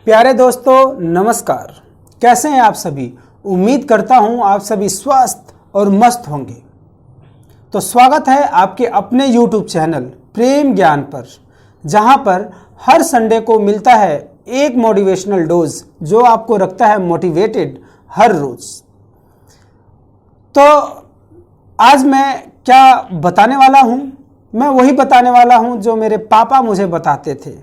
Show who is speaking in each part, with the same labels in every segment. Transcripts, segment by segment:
Speaker 1: प्यारे दोस्तों नमस्कार। कैसे हैं आप सभी। उम्मीद करता हूं आप सभी स्वस्थ और मस्त होंगे। तो स्वागत है आपके अपने YouTube चैनल प्रेम ज्ञान पर, जहां पर हर संडे को मिलता है एक मोटिवेशनल डोज जो आपको रखता है मोटिवेटेड हर रोज। तो आज मैं क्या बताने वाला हूं, मैं वही बताने वाला हूं जो मेरे पापा मुझे बताते थे।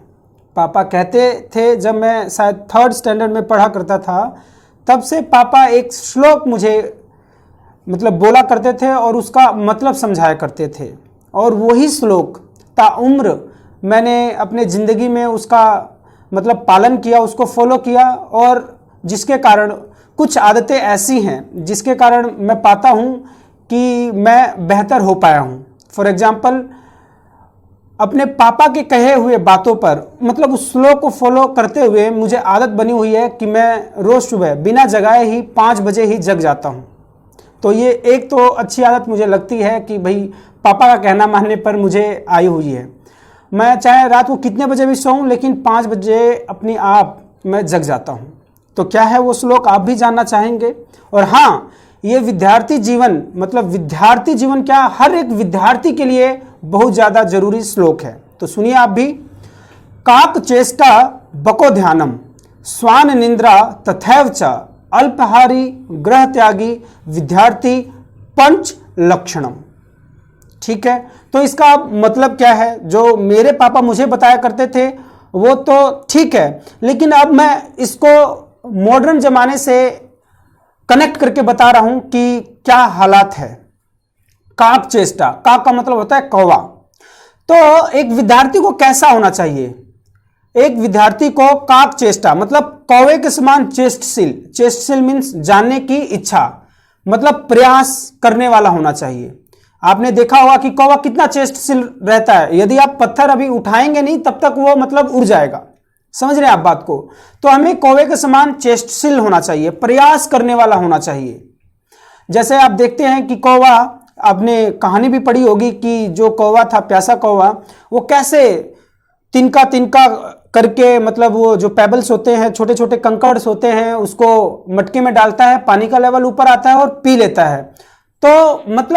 Speaker 1: पापा कहते थे, जब मैं शायद 3rd स्टैंडर्ड में पढ़ा करता था, तब से पापा एक श्लोक मुझे बोला करते थे और उसका मतलब समझाया करते थे। और वही श्लोक ताउम्र मैंने अपने ज़िंदगी में उसका पालन किया, उसको फॉलो किया, और जिसके कारण कुछ आदतें ऐसी हैं जिसके कारण मैं पाता हूँ कि मैं बेहतर हो पाया हूँ। फॉर एग्जाम्पल, अपने पापा के कहे हुए बातों पर उस श्लोक को फॉलो करते हुए मुझे आदत बनी हुई है कि मैं रोज़ सुबह बिना जगाए ही 5 बजे ही जग जाता हूँ। तो ये एक तो अच्छी आदत मुझे लगती है कि भाई पापा का कहना मानने पर मुझे आई हुई है। मैं चाहे रात को कितने बजे भी सोऊं, लेकिन 5 बजे अपने आप मैं जग जाता हूँ। तो क्या है वो श्लोक, आप भी जानना चाहेंगे। और हाँ, ये विद्यार्थी जीवन विद्यार्थी जीवन क्या, हर एक विद्यार्थी के लिए बहुत ज़्यादा जरूरी श्लोक है। तो सुनिए आप भी। काक चेष्टा बको ध्यानम स्वान निंद्रा तथैव च अल्पहारी ग्रह त्यागी विद्यार्थी पंच लक्षणम। ठीक है, तो इसका मतलब क्या है, जो मेरे पापा मुझे बताया करते थे वो तो ठीक है, लेकिन अब मैं इसको मॉडर्न जमाने से कनेक्ट करके बता रहा हूं कि क्या हालात है। काक चेष्टा, काक का मतलब होता है कौवा। तो एक विद्यार्थी को कैसा होना चाहिए, एक विद्यार्थी को काक चेष्टा कौवे के समान चेष्टशील, चेष्टशील मीन्स जानने की इच्छा, प्रयास करने वाला होना चाहिए। आपने देखा होगा कि कौवा कितना चेष्टशील रहता है। यदि आप पत्थर अभी उठाएंगे नहीं तब तक वो उड़ जाएगा। समझ रहे हैं आप बात को। तो हमें कौवे के समान चेष्टशील होना चाहिए, प्रयास करने वाला होना चाहिए। जैसे आप देखते हैं कि कौवा, आपने कहानी भी पढ़ी होगी कि जो कौवा था, प्यासा कौवा, वो कैसे तिनका तिनका करके वो जो पेबल्स होते हैं, छोटे छोटे कंकर्स होते हैं, उसको मटके में डालता है, पानी का लेवल ऊपर आता है और पी लेता है। तो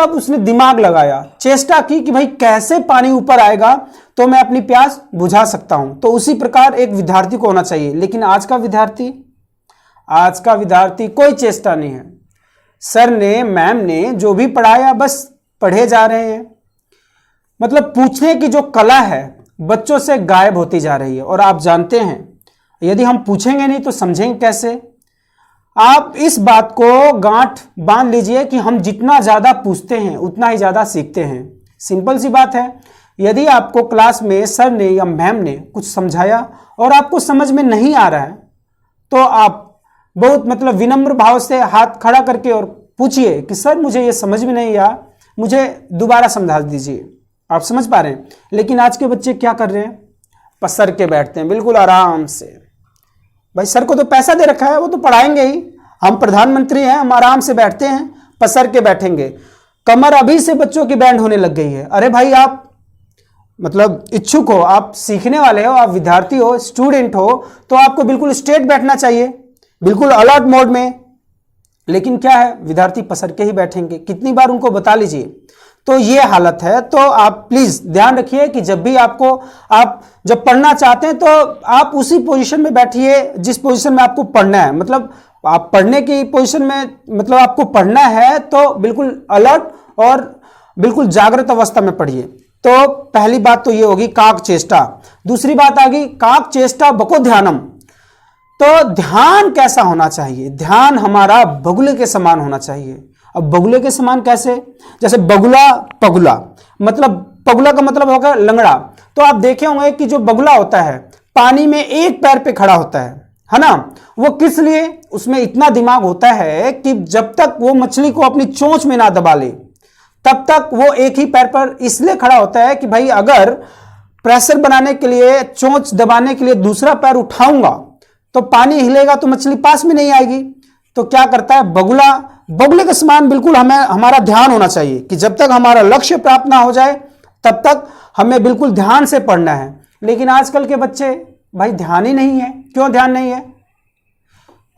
Speaker 1: उसने दिमाग लगाया, चेष्टा की कि भाई कैसे पानी ऊपर आएगा तो मैं अपनी प्यास बुझा सकता हूं। तो उसी प्रकार एक विद्यार्थी को होना चाहिए। लेकिन आज का विद्यार्थी कोई चेष्टा नहीं है। सर ने, मैम ने जो भी पढ़ाया बस पढ़े जा रहे हैं। पूछने की जो कला है बच्चों से गायब होती जा रही है। और आप जानते हैं, यदि हम पूछेंगे नहीं तो समझेंगे कैसे। आप इस बात को गांठ बांध लीजिए कि हम जितना ज्यादा पूछते हैं उतना ही ज्यादा सीखते हैं। सिंपल सी बात है। यदि आपको क्लास में सर ने या मैम ने कुछ समझाया और आपको समझ में नहीं आ रहा है, तो आप बहुत विनम्र भाव से हाथ खड़ा करके और पूछिए कि सर मुझे ये समझ में नहीं आया, मुझे दोबारा समझा दीजिए। आप समझ पा रहे हैं। लेकिन आज के बच्चे क्या कर रहे हैं, पसर के बैठते हैं बिल्कुल आराम से। भाई सर को तो पैसा दे रखा है, वो तो पढ़ाएंगे ही। हम प्रधानमंत्री हैं, हम आराम से बैठते हैं, पसर के बैठेंगे। कमर अभी से बच्चों की बैंड होने लग गई है। अरे भाई, आप इच्छुक हो, आप सीखने वाले हो, आप विद्यार्थी हो, स्टूडेंट हो, तो आपको बिल्कुल स्ट्रेट बैठना चाहिए, बिल्कुल अलर्ट मोड में। लेकिन क्या है, विद्यार्थी पसर के ही बैठेंगे। कितनी बार उनको बता लीजिए। तो ये हालत है। तो आप प्लीज ध्यान रखिए कि जब भी आप जब पढ़ना चाहते हैं तो आप उसी पोजीशन में बैठिए जिस पोजीशन में आपको पढ़ना है। आप पढ़ने की पोजीशन में आपको पढ़ना है तो बिल्कुल अलर्ट और बिल्कुल जागृत अवस्था में पढ़िए। तो पहली बात तो ये होगी काक चेष्टा। दूसरी बात आ गई काक चेष्टा बको ध्यानम। तो ध्यान कैसा होना चाहिए, ध्यान हमारा बगुले के समान होना चाहिए। अब बगुले के समान कैसे, जैसे बगुला पगुला, पगुला का मतलब होगा लंगड़ा। तो आप देखे होंगे कि जो बगुला होता है पानी में एक पैर पे खड़ा होता है ना। वो किस लिए, उसमें इतना दिमाग होता है कि जब तक वो मछली को अपनी चोंच में ना दबा ले तब तक वो एक ही पैर पर इसलिए खड़ा होता है कि भाई अगर प्रेशर बनाने के लिए, चोंच दबाने के लिए दूसरा पैर उठाऊंगा तो पानी हिलेगा तो मछली पास में नहीं आएगी। तो क्या करता है बगुला, बगुले के समान बिल्कुल हमारा ध्यान होना चाहिए कि जब तक हमारा लक्ष्य प्राप्त ना हो जाए तब तक हमें बिल्कुल ध्यान से पढ़ना है। लेकिन आजकल के बच्चे भाई ध्यान ही नहीं है। क्यों ध्यान नहीं है?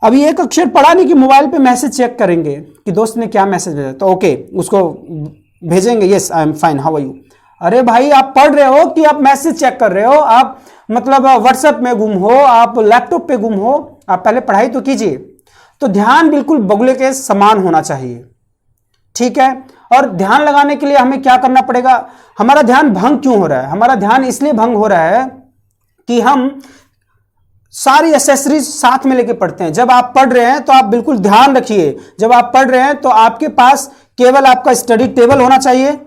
Speaker 1: अभी एक अक्षर पढ़ा नहीं कि मोबाइल पे मैसेज चेक करेंगे कि दोस्त ने क्या मैसेज भेजा, तो ओके उसको भेजेंगे, yes I am fine how are you. अरे भाई आप पढ़ रहे हो कि आप मैसेज चेक कर रहे हो? आप मतलब व्हाट्सएप में गुम हो, आप लैपटॉप पे गुम हो, आप पहले पढ़ाई तो कीजिए। तो ध्यान बिल्कुल बगुले के समान होना चाहिए, ठीक है। और ध्यान लगाने के लिए हमें क्या करना पड़ेगा? हमारा ध्यान भंग क्यों हो रहा है? हमारा ध्यान इसलिए भंग हो रहा है कि हम सारी एसेसरीज साथ में लेके पढ़ते हैं। जब आप पढ़ रहे हैं तो आप बिल्कुल ध्यान रखिए, जब आप पढ़ रहे हैं तो आपके पास केवल आपका स्टडी टेबल होना चाहिए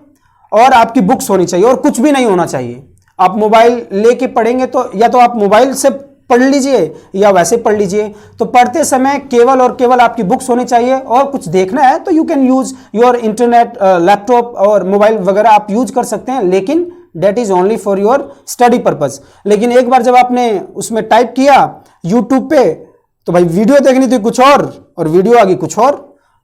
Speaker 1: और आपकी बुक्स होनी चाहिए और कुछ भी नहीं होना चाहिए। आप मोबाइल लेके पढ़ेंगे तो या तो आप मोबाइल से पढ़ लीजिए या वैसे पढ़ लीजिए। तो पढ़ते समय केवल और केवल आपकी बुक्स होनी चाहिए, और कुछ देखना है तो you can use your internet, laptop और मोबाइल वगैरह आप यूज कर सकते हैं, लेकिन that is only for your study purpose. लेकिन एक बार जब आपने उसमें टाइप किया यूट्यूब पे, तो भाई वीडियो देखनी थी कुछ और वीडियो आ गई कुछ और,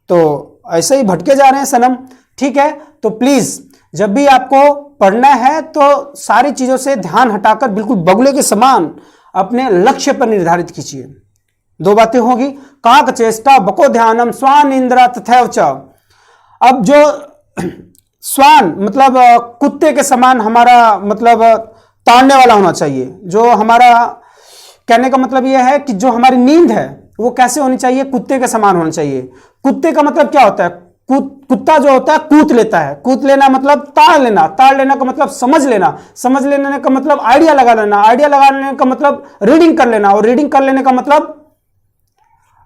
Speaker 1: तो ऐसे ही भटके जा रहे हैं सनम, ठीक है। तो प्लीज जब भी आपको पढ़ना है तो सारी चीजों से ध्यान हटाकर बिल्कुल बगुले के समान अपने लक्ष्य पर निर्धारित कीजिए। दो बातें होगी, काक चेष्टा बको ध्यानम स्वान इंद्रा तथैव च। अब जो स्वान मतलब कुत्ते के समान हमारा मतलब ताड़ने वाला होना चाहिए। जो हमारा कहने का मतलब यह है कि जो हमारी नींद है वो कैसे होनी चाहिए? कुत्ते के समान होनी चाहिए। कुत्ते का मतलब क्या होता है? कुत्ता जो होता है कूट लेता है। कूट लेना मतलब ताड़ लेना, ताड़ लेना का मतलब समझ लेना, समझ लेने का मतलब आइडिया लगा लेना, आइडिया लगा लेने का मतलब रीडिंग कर लेना, और रीडिंग कर लेने का मतलब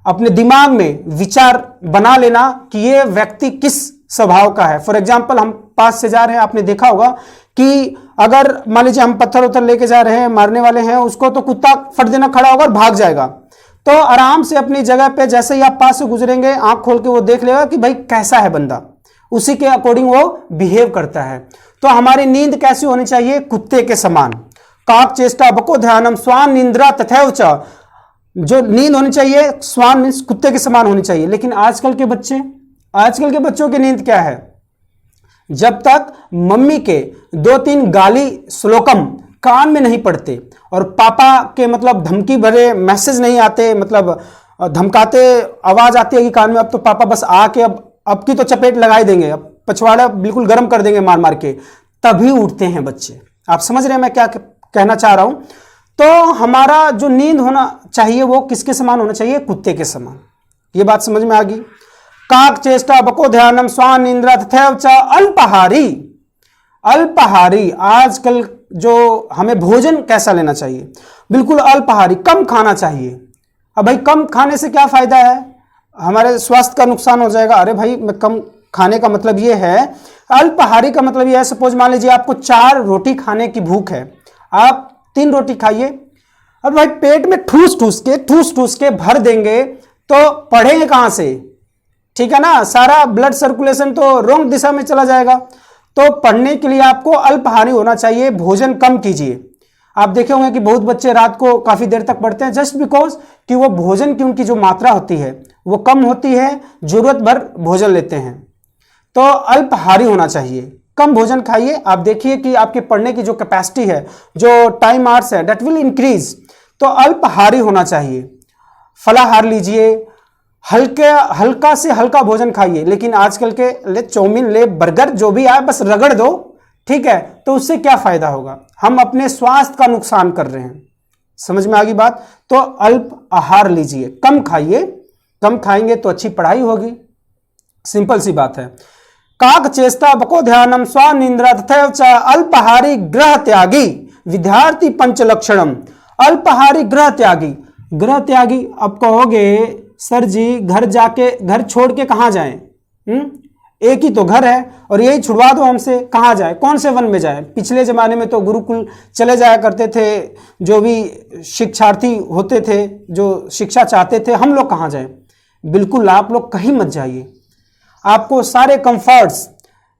Speaker 1: अपने दिमाग में विचार बना लेना कि ये व्यक्ति किस स्वभाव का है। फॉर एग्जाम्पल हम पास से जा रहे हैं, आपने देखा होगा कि अगर मान लीजिए हम पत्थर उत्थर लेके जा रहे हैं, मारने वाले हैं उसको, तो कुत्ता फट देना खड़ा होगा और भाग जाएगा। तो आराम से अपनी जगह पे जैसे ही आप पास से गुजरेंगे आंख खोल के वो देख लेगा कि भाई कैसा है बंदा, उसी के अकॉर्डिंग वो बिहेव करता है। तो हमारी नींद कैसी होनी चाहिए? कुत्ते के समान। काक चेष्टा बको ध्यानम स्वान निंद्रा तथैव च। जो नींद होनी चाहिए स्वान मीन्स कुत्ते के समान होनी चाहिए। लेकिन आजकल के बच्चों की नींद क्या है? जब तक मम्मी के 2-3 गाली श्लोकम कान में नहीं पड़ते और पापा के मतलब धमकी भरे मैसेज नहीं आते, मतलब धमकाते आवाज आती है कि कान में, अब तो पापा बस आके अब की तो चपेट लगाई देंगे, अब पछवाड़ा बिल्कुल गर्म कर देंगे मार मार के, तभी उठते हैं बच्चे। आप समझ रहे हैं मैं क्या कहना चाह रहा हूं? तो हमारा जो नींद होना चाहिए वो किसके समान होना चाहिए? कुत्ते के समान। ये बात समझ में आ गई? काक चेष्टा बको ध्यानम स्वान इंद्रा तथैव च अल्पाहारी। अल्पाहारी, आजकल जो हमें भोजन कैसा लेना चाहिए? बिल्कुल अल्पाहारी, कम खाना चाहिए। अब भाई कम खाने से क्या फायदा है? हमारे स्वास्थ्य का नुकसान हो जाएगा। अरे भाई मैं कम खाने का मतलब ये है, अल्पाहारी का मतलब ये है, सपोज मान लीजिए आपको 4 रोटी खाने की भूख है, आप 3 रोटी खाइए। अब भाई पेट में ठूस ठूस के भर देंगे तो पढ़ेंगे कहां से? ठीक है ना, सारा ब्लड सर्कुलेशन तो रॉन्ग दिशा में चला जाएगा। तो पढ़ने के लिए आपको अल्पाहारी होना चाहिए, भोजन कम कीजिए। आप देखे होंगे कि बहुत बच्चे रात को काफी देर तक पढ़ते हैं, जस्ट बिकॉज कि वो भोजन की उनकी जो मात्रा होती है वो कम होती है, जरूरत भर भोजन लेते हैं। तो अल्पाहारी होना चाहिए, कम भोजन खाइए। आप देखिए कि आपके पढ़ने की जो कैपेसिटी है, जो टाइम आवर्स है, डेट विल इंक्रीज। तो अल्पाहारी होना चाहिए। फलाहार लीजिए, हल्का से हल्का भोजन खाइए। लेकिन आजकल के ले चाउमीन, ले बर्गर, जो भी आए बस रगड़ दो, ठीक है, तो उससे क्या फायदा होगा? हम अपने स्वास्थ्य का नुकसान कर रहे हैं। समझ में आ गई बात? तो अल्प आहार लीजिए, कम खाइए, कम खाएंगे तो अच्छी पढ़ाई होगी। सिंपल सी बात है। काक चेष्टा बको ध्यानम स्वान इंद्रा तथैव च अल्पाहारी ग्रह त्यागी विद्यार्थी पंचलक्षणम। अल्पाहारी ग्रह त्यागी, ग्रह त्यागी। अब कहोगे सर जी घर छोड़ के कहां जाएं? एक ही तो घर है और यही छुड़वा दो हमसे, कहां जाए? कौन से वन में जाए? पिछले जमाने में तो गुरुकुल चले जाया करते थे, जो भी शिक्षार्थी होते थे, जो शिक्षा चाहते थे। हम लोग कहां जाएं? बिल्कुल आप लोग कहीं मत जाइए। आपको सारे कंफर्ट्स,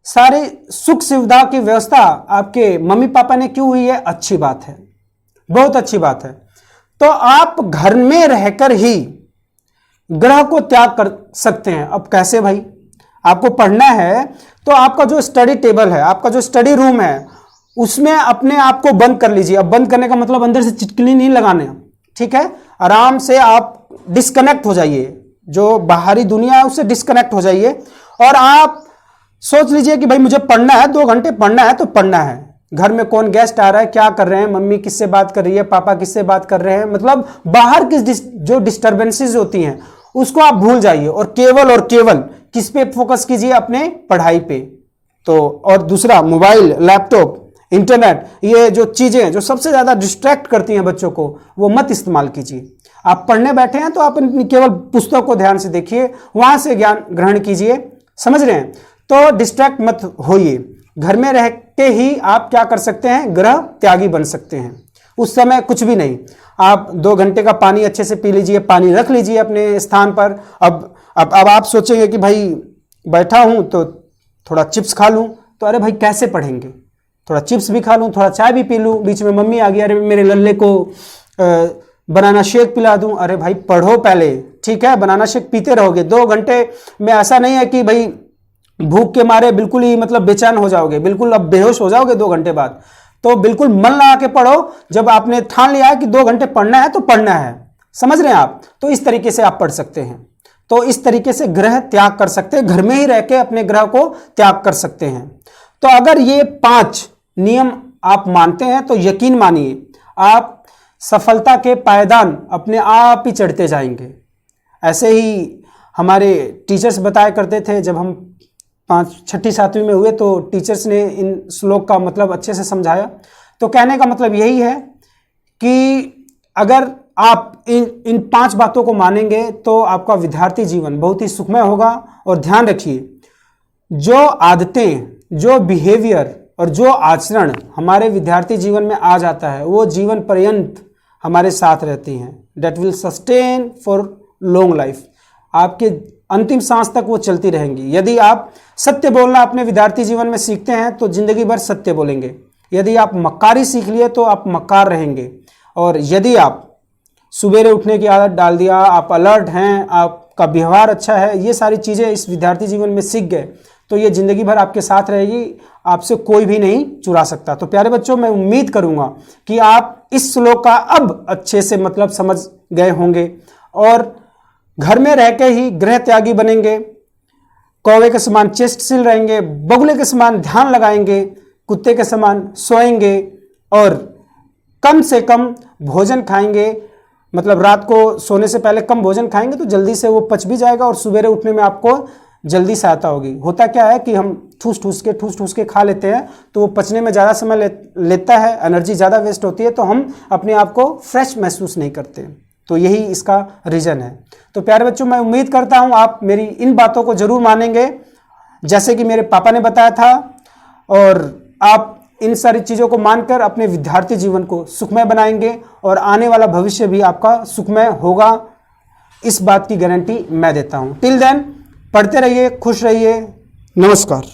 Speaker 1: सारे सुख सुविधा की व्यवस्था आपके मम्मी पापा ने की हुई है, अच्छी बात है, बहुत अच्छी बात है। तो आप घर में रहकर ही ग्रह को त्याग कर सकते हैं। अब कैसे भाई? आपको पढ़ना है तो आपका जो स्टडी टेबल है, आपका जो स्टडी रूम है, उसमें अपने आप को बंद कर लीजिए। अब बंद करने का मतलब अंदर से चिटकली नहीं लगाने, ठीक है, आराम से आप डिस्कनेक्ट हो जाइए, जो बाहरी दुनिया है उससे डिस्कनेक्ट हो जाइए और आप सोच लीजिए कि भाई मुझे पढ़ना है, 2 घंटे पढ़ना है तो पढ़ना है। घर में कौन गेस्ट आ रहा है, क्या कर रहे हैं, मम्मी किससे बात कर रही है, पापा किससे बात कर रहे हैं, मतलब बाहर की जो डिस्टर्बेंसेस होती हैं उसको आप भूल जाइए और केवल किस पे फोकस कीजिए, अपने पढ़ाई पे। तो और दूसरा, मोबाइल, लैपटॉप, इंटरनेट, ये जो चीजें जो सबसे ज्यादा डिस्ट्रैक्ट करती हैं बच्चों को, वो मत इस्तेमाल कीजिए। आप पढ़ने बैठे हैं तो आप केवल पुस्तक को ध्यान से देखिए, वहां से ज्ञान ग्रहण कीजिए, समझ रहे हैं। तो डिस्ट्रैक्ट मत होइए। घर में रह के ही आप क्या कर सकते हैं, ग्रह त्यागी बन सकते हैं। उस समय कुछ भी नहीं, आप 2 घंटे का पानी अच्छे से पी लीजिए, पानी रख लीजिए अपने स्थान पर। अब आप सोचेंगे कि भाई बैठा हूं तो थोड़ा चिप्स खा लूं, तो अरे भाई कैसे पढ़ेंगे, थोड़ा चिप्स भी खा लूं, थोड़ा चाय भी पी लूं, बीच में मम्मी आ गई, अरे मेरे लल्ले को बनाना शेक पिला दूं, अरे भाई पढ़ो पहले, ठीक है, बनाना शेक पीते रहोगे 2 घंटे में, ऐसा नहीं है कि भाई भूख के मारे बिल्कुल ही मतलब बेचैन हो जाओगे, बिल्कुल अब बेहोश हो जाओगे 2 घंटे बाद। तो बिल्कुल मन लगा के पढ़ो, जब आपने ठान लिया है कि 2 घंटे पढ़ना है तो पढ़ना है, समझ रहे हैं आप। तो इस तरीके से आप पढ़ सकते हैं, तो इस तरीके से ग्रह त्याग कर सकते हैं, घर में ही रह के अपने ग्रह को त्याग कर सकते हैं। तो अगर ये 5 नियम आप मानते हैं तो यकीन मानिए आप सफलता के पायदान अपने आप ही चढ़ते जाएंगे। ऐसे ही हमारे टीचर्स बताया करते थे, जब हम 5, 6ठी 7वीं में हुए तो टीचर्स ने इन श्लोक का मतलब अच्छे से समझाया। तो कहने का मतलब यही है कि अगर आप इन 5 बातों को मानेंगे तो आपका विद्यार्थी जीवन बहुत ही सुखमय होगा। और ध्यान रखिए, जो आदतें, जो बिहेवियर और जो आचरण हमारे विद्यार्थी जीवन में आ जाता है वो जीवन पर्यंत हमारे साथ रहती हैं। That will sustain for long life, आपके अंतिम सांस तक वो चलती रहेंगी। यदि आप सत्य बोलना अपने विद्यार्थी जीवन में सीखते हैं तो जिंदगी भर सत्य बोलेंगे। यदि आप मक्कारी सीख लिए तो आप मक्कार रहेंगे। और यदि आप सुबेरे उठने की आदत डाल दिया, आप अलर्ट हैं, आपका व्यवहार अच्छा है, ये सारी चीज़ें इस विद्यार्थी जीवन में सीख गए तो ये जिंदगी भर आपके साथ रहेगी, आपसे कोई भी नहीं चुरा सकता। तो प्यारे बच्चों, मैं उम्मीद करूंगा कि आप इस श्लोक का अब अच्छे से मतलब समझ गए होंगे और घर में रह के ही ग्रह त्यागी बनेंगे, कौवे के समान चेष्टशील रहेंगे, बगुले के समान ध्यान लगाएंगे, कुत्ते के समान सोएंगे और कम से कम भोजन खाएंगे। मतलब रात को सोने से पहले कम भोजन खाएंगे तो जल्दी से वो पच भी जाएगा और सुबेरे उठने में आपको जल्दी सहायता होगी। होता क्या है कि हम ठूस ठूस के खा लेते हैं तो वो पचने में ज़्यादा समय लेता है, एनर्जी ज़्यादा वेस्ट होती है, तो हम अपने आप को फ्रेश महसूस नहीं करते। तो यही इसका रीज़न है। तो प्यारे बच्चों, मैं उम्मीद करता हूँ आप मेरी इन बातों को जरूर मानेंगे जैसे कि मेरे पापा ने बताया था, और आप इन सारी चीज़ों को मानकर अपने विद्यार्थी जीवन को सुखमय बनाएंगे और आने वाला भविष्य भी आपका सुखमय होगा। इस बात की गारंटी मैं देता हूँ। टिल देन पढ़ते रहिए, खुश रहिए, नमस्कार।